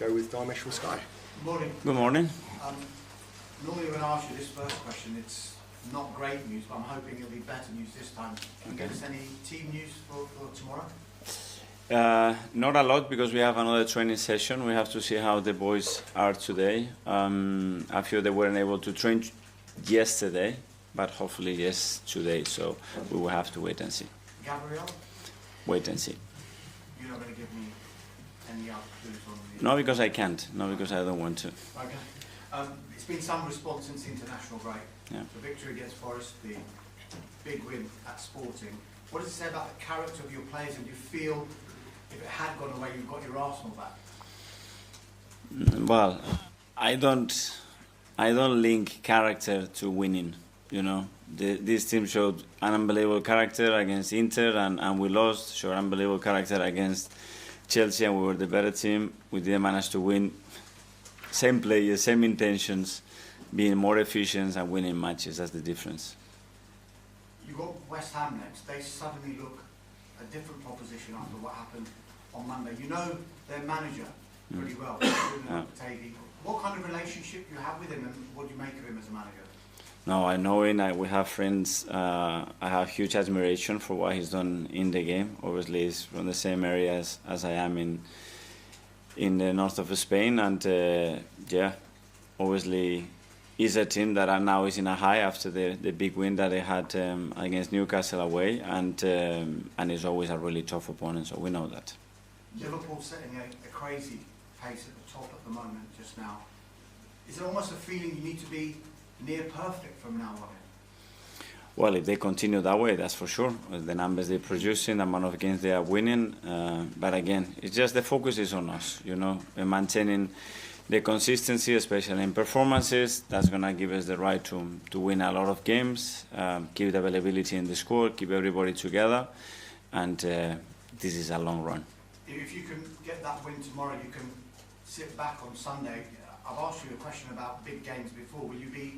go with Dharmesh from Sky. Morning. Good morning. Normally when I ask you this first question, it's not great news, but I'm hoping it'll be better news this time. Can you give us any team news for tomorrow? Not a lot because we have another training session. We have to see how the boys are today. I feel they weren't able to train yesterday, but hopefully yes today. So we will have to wait and see. Gabriel? Wait and see. You're not going to give me any other clues on the... No, because I can't. No, because I don't want to. Okay. It's been some response since the international break. Yeah. The victory against Forest, the big win at Sporting. What does it say about the character of your players, and do you feel if it had gone away, you've got your Arsenal back? Well, I don't link character to winning. You know, this team showed an unbelievable character against Inter, and we lost. Showed unbelievable character against Chelsea, and we were the better team. We didn't manage to win. Same players, same intentions, being more efficient and winning matches. That's the difference. You got West Ham next. They suddenly look a different proposition after what happened on Monday. You know their manager pretty well. What kind of relationship do you have with him, and what do you make of him as a manager? No, I know him. We have friends. I have huge admiration for what he's done in the game. Obviously, he's from the same area as I am in the north of Spain, and yeah, obviously, is a team that now is in a high after the big win that they had against Newcastle away, and it's always a really tough opponent. So we know that. Liverpool setting a crazy pace at the top at the moment just now. Is it almost a feeling you need to be near perfect from now on? Well, if they continue that way, that's for sure. The numbers they're producing, the amount of games they are winning. But again, it's just the focus is on us, you know, maintaining the consistency, especially in performances. That's going to give us the right to win a lot of games, keep the availability in the squad, keep everybody together. And this is a long run. If you can get that win tomorrow, you can sit back on Sunday. I've asked you a question about big games before. Will you be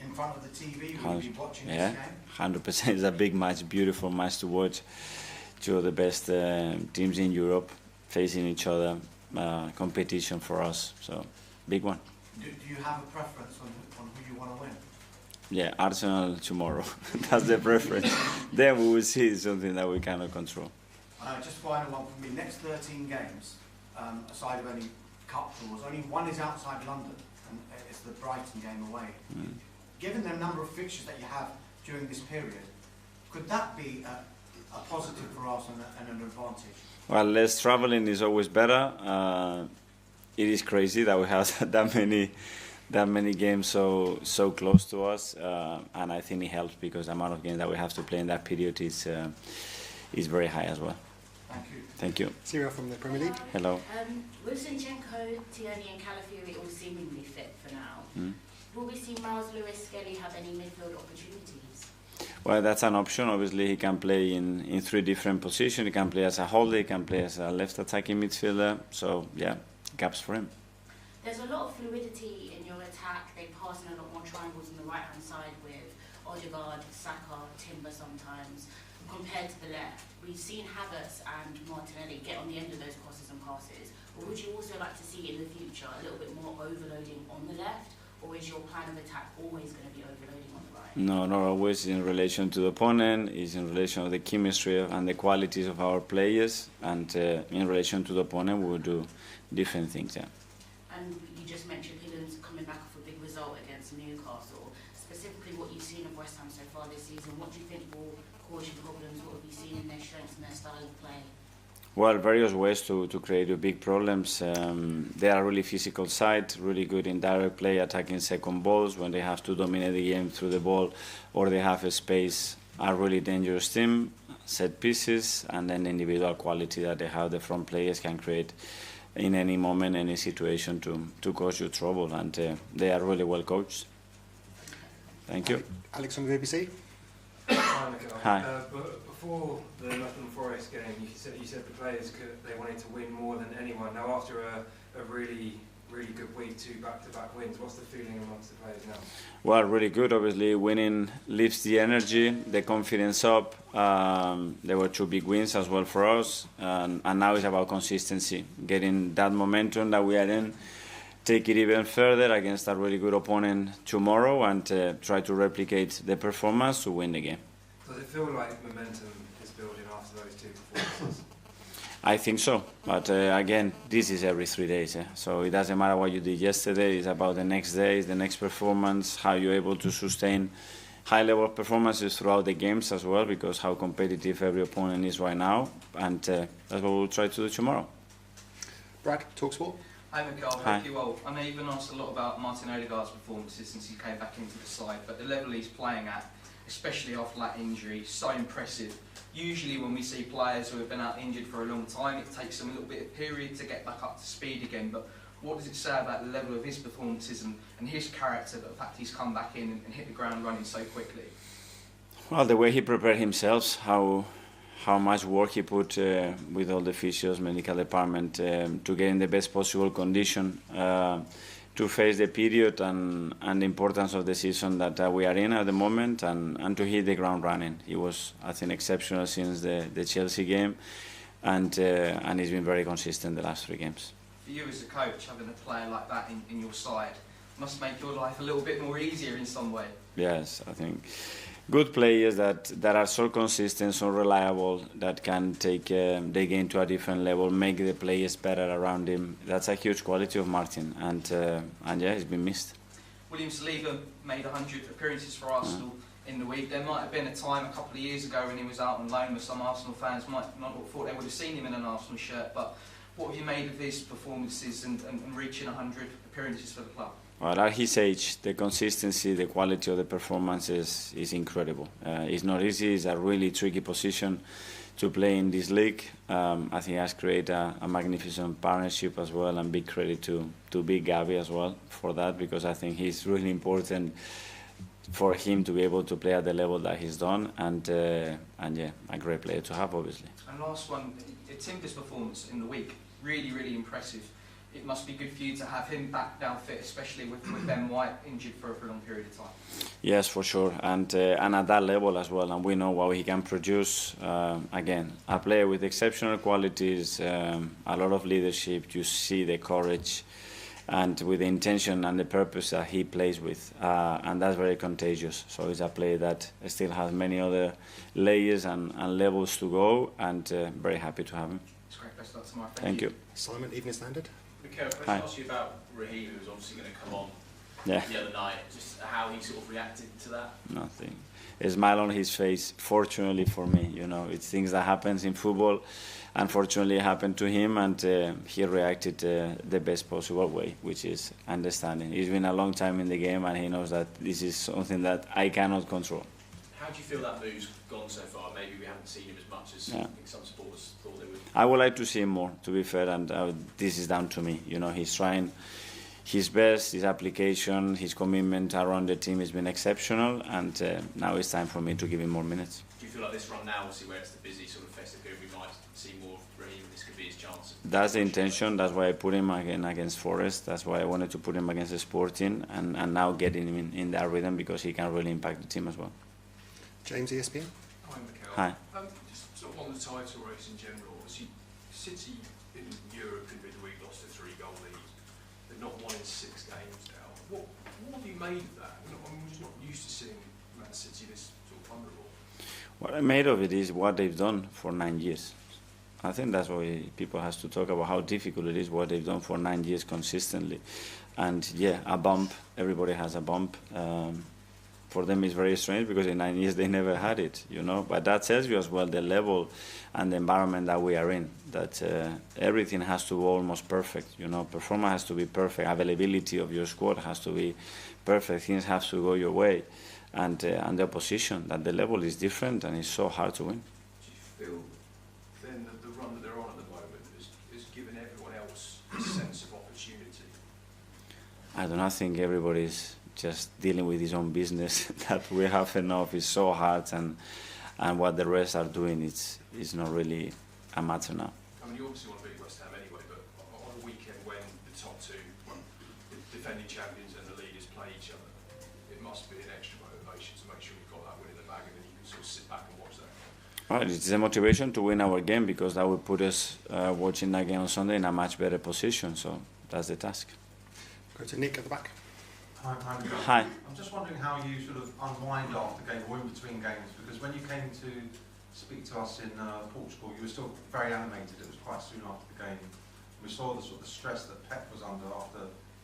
in front of the TV? Will you be watching this game? 100%. It's a big match, beautiful match to watch. Two of the best teams in Europe facing each other. Competition for us, so big one. Do you have a preference on who you want to win? Yeah, Arsenal tomorrow. That's the preference. Then we will see something that we cannot control. Just final one for me. Next 13 games, aside of any cup draws, only one is outside London, and it's the Brighton game away. Given the number of fixtures that you have during this period, could that be a positive for Arsenal and an advantage? Well, less traveling is always better. It is crazy that we have that many games so close to us, and I think it helps because the amount of games that we have to play in that period is very high as well. Thank you. Thank you. Cyril from the Premier League. Hello. With Zinchenko, Tierney and Calafiori all seemingly fit for now, will we see Miles Lewis Skelly have any midfield opportunities? Well, that's an option. Obviously, he can play in three different positions. He can play as a holder, he can play as a left attacking midfielder. So, yeah, gaps for him. There's a lot of fluidity in your attack. They pass in a lot more triangles on the right-hand side with Odegaard, Saka, Timber sometimes, compared to the left. We've seen Havertz and Martinelli get on the end of those crosses and passes. But would you also like to see in the future a little bit more overloading on the left? Or is your plan of attack always going to be overloading on the right? No, not always. In relation to the opponent, it's in relation to the chemistry and the qualities of our players. And in relation to the opponent, we will do different things, yeah. And you just mentioned Hillen's coming back off a big result against Newcastle. Specifically, what you've seen of West Ham so far this season, what do you think will cause you problems? What have you seen in their strengths and their style of play? Well, various ways to create big problems. They are really physical side, really good in direct play, attacking second balls when they have to dominate the game through the ball or they have a space. A really dangerous team, set pieces, and then the individual quality that they have. The front players can create in any moment, any situation to cause you trouble, and they are really well coached. Thank you. Alex from the BBC. Hi, Mikel. Hi. But before the Nottingham Forest game, you said the players they wanted to win more than anyone. Now, after a really really good week, 2 back-to-back wins. What's the feeling amongst the players now? Well, really good. Obviously, winning lifts the energy, the confidence up. There were 2 big wins as well for us, and now it's about consistency, getting that momentum that we are in, take it even further against a really good opponent tomorrow, and try to replicate the performance to win the game. Does it feel like momentum is building after those 2 performances? I think so, but again, this is every 3 days, so it doesn't matter what you did yesterday. It's about the next day, the next performance, how you're able to sustain high-level performances throughout the games as well, because how competitive every opponent is right now, and that's what we'll try to do tomorrow. Brad, TalkSport. Hi Mikel, Hi. hope you're well. I know you've been asked a lot about Martin Odegaard's performances since he came back into the side, but the level he's playing at, especially after that injury, so impressive. Usually when we see players who have been out injured for a long time, it takes them a little bit of period to get back up to speed again, but what does it say about the level of his performances and his character, the fact he's come back in and hit the ground running so quickly? Well, the way he prepared himself, how much work he put with all the physios, medical department, to get in the best possible condition to face the period and the importance of the season that we are in at the moment, and to hit the ground running. He was, I think, exceptional since the Chelsea game, and he's been very consistent the last 3 games. For you as a coach, having a player like that in your side must make your life a little bit more easier in some way. Yes, I think good players that are so consistent, so reliable, that can take the game to a different level, make the players better around him. That's a huge quality of Martin, and yeah, he's been missed. William Saliba made 100 appearances for Arsenal in the week. There might have been a time a couple of years ago when he was out on loan where some Arsenal fans might not have thought they would have seen him in an Arsenal shirt, but what have you made of his performances and reaching 100 appearances for the club? Well, at his age, the consistency, the quality of the performances is incredible. It's not easy. It's a really tricky position to play in this league. I think he has created a magnificent partnership as well, and big credit to Big Gavi as well for that, because I think he's really important for him to be able to play at the level that he's done, and yeah, a great player to have, obviously. And last one, Timber's performance in the week, really, really impressive. It must be good for you to have him back down fit, especially with Ben White injured for a long period of time. Yes, for sure, and at that level as well, and we know what he can produce. Again, a player with exceptional qualities, a lot of leadership. You see the courage, and with the intention and the purpose that he plays with, and that's very contagious. So he's a player that still has many other layers and levels to go, and very happy to have him. It's great. Best of luck tomorrow. Thank you. Simon, Evening Standard. Mikel, can I just ask you about Raheem, who was obviously going to come on Yeah. the other night, just how he sort of reacted to that? Nothing. A smile on his face. Fortunately for me, it's things that happens in football. Unfortunately, it happened to him, and he reacted the best possible way, which is understanding. He's been a long time in the game, and he knows that this is something that I cannot control. How do you feel that move's gone so far? Maybe we haven't seen him as much as I think some supporters thought they would. I would like to see him more, to be fair, and this is down to me. He's trying his best, his application, his commitment around the team has been exceptional, and now it's time for me to give him more minutes. Do you feel like this run now, obviously where it's the busy sort of festive period, we might see more of Raheem, this could be his chance? That's the intention. That's why I put him again against Forest. That's why I wanted to put him against the Sporting, and now getting him in that rhythm, because he can really impact the team as well. James, ESPN. Hi, Mikel. Hi. Just sort of on the title race in general, obviously City in Europe in midweek lost a 3-goal lead. They've not won in 6 games now. What have you made of that? I'm just not used to seeing Man City this sort of vulnerable. What I made of it is what they've done for 9 years. I think that's why people have to talk about how difficult it is, what they've done for 9 years consistently. And yeah, a bump, everybody has a bump. For them it's very strange, because in 9 years they never had it, But that tells you as well the level and the environment that we are in, that everything has to be almost perfect, Performance has to be perfect, availability of your squad has to be perfect, things have to go your way, and the opposition, that the level is different and it's so hard to win. Do you feel then that the run that they're on at the moment has given everyone else a sense of opportunity? I do not think everybody's just dealing with his own business, that we have enough is so hard, and what the rest are doing, it's not really a matter now. I mean, you obviously want to beat West Ham anyway, but on a weekend when the top 2 defending champions and the leaders play each other, it must be an extra motivation to make sure you've got that win in the bag, and then you can sort of sit back and watch that. Well, it's a motivation to win our game, because that will put us watching that game on Sunday in a much better position. So that's the task. Go to Nick at the back. Hi. I'm just wondering how you sort of unwind after game or in between games, because when you came to speak to us in Portugal, you were still very animated. It was quite soon after the game. We saw the sort of stress that Pep was under after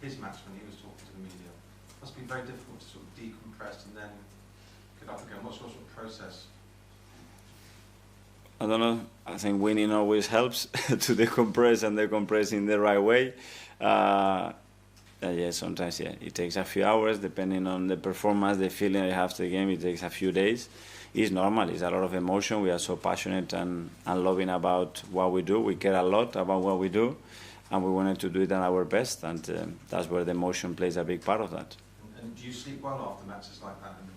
his match when he was talking to the media. It must be very difficult to sort of decompress and then get up again. What's your sort of process? I don't know. I think winning always helps to decompress and decompress in the right way. Yeah, sometimes it takes a few hours depending on the performance, the feeling I have to the game. It takes a few days. It's normal. It's a lot of emotion. We are so passionate and loving about what we do. We care a lot about what we do, and we wanted to do it at our best, and that's where the emotion plays a big part of that. And do you sleep well after matches like that in the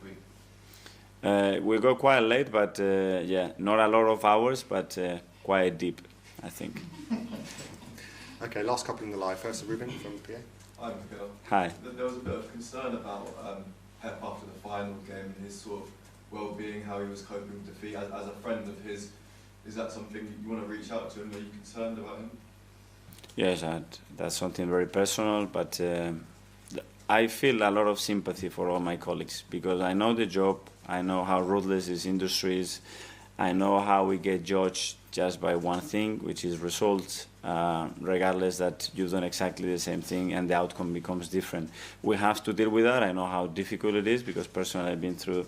week? We go quite late, but yeah, not a lot of hours, but quite deep, I think. Okay, last couple in the live. First, Ruben from PA. Hi, Mikel. Hi. There was a bit of concern about Pep after the final game and his sort of well-being, how he was coping with defeat. As a friend of his, is that something you want to reach out to him? Are you concerned about him? Yes, that's something very personal, but I feel a lot of sympathy for all my colleagues, because I know the job, I know how ruthless this industry is, I know how we get judged just by one thing, which is results, regardless that you've done exactly the same thing and the outcome becomes different. We have to deal with that. I know how difficult it is, because personally I've been through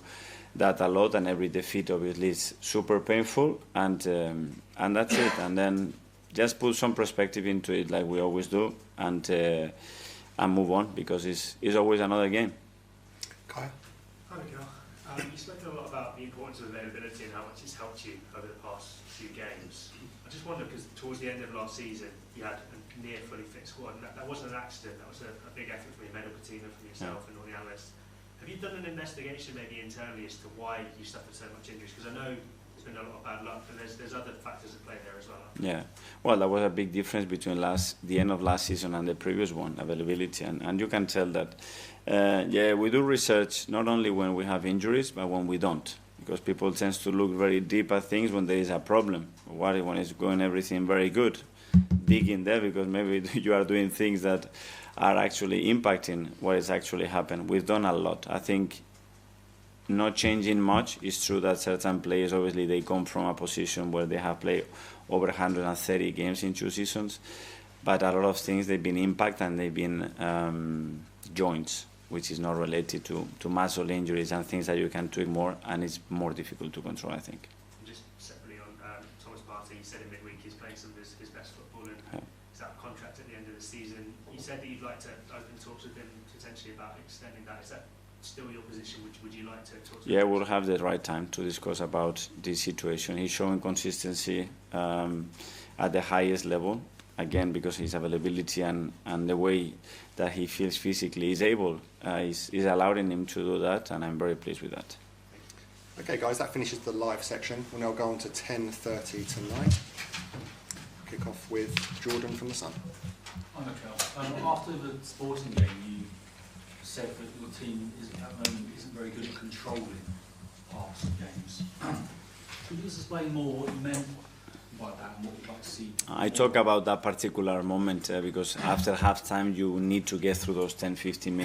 that a lot, and every defeat obviously is super painful, and that's it. And then just put some perspective into it, like we always do, and move on, because it's always another game. Kaya? Hi, Mikel. You've spoken a lot about the importance of availability and how much it's helped you over the past few games. I just wonder, because towards the end of last season, you had a near fully fit squad, and that wasn't an accident. That was a big effort from your medical team and from yourself and all the analysts. Have you done an investigation maybe internally as to why you suffered so much injuries? Because I know there's been a lot of bad luck, but there's other factors at play there as well. Yeah, well, that was a big difference between the end of last season and the previous one, availability, and you can tell that. Yeah, we do research not only when we have injuries, but when we don't, because people tend to look very deep at things when there is a problem. When it's going everything very good, dig in there, because maybe you are doing things that are actually impacting what is actually happened. We've done a lot. I think not changing much. It's true that certain players, obviously, they come from a position where they have played over 130 games in 2 seasons, but a lot of things, they've been impact, and they've been joints, which is not related to muscle injuries and things that you can tweak more, and it's more difficult to control, I think. Just separately on Thomas Partey, you said in midweek he's playing some of his best football, and he's out of contract at the end of the season. You said that you'd like to open talks with him potentially about extending that. Is that still your position? Would you like to talk to him? Yeah, we'll have the right time to discuss about this situation. He's showing consistency at the highest level, again, because his availability and the way that he feels physically is able, is allowing him to do that, and I'm very pleased with that. Okay, guys, that finishes the live section. We'll now go on to 10:30 tonight. Kick off with Jordan from The Sun. Hi, Mikel. After the sporting game, you said that your team at the moment isn't very good at controlling parts of games. Could you just explain more what you meant by that and what you'd like to see? I talk about that particular moment because after halftime you need to get through those 10-15 minutes.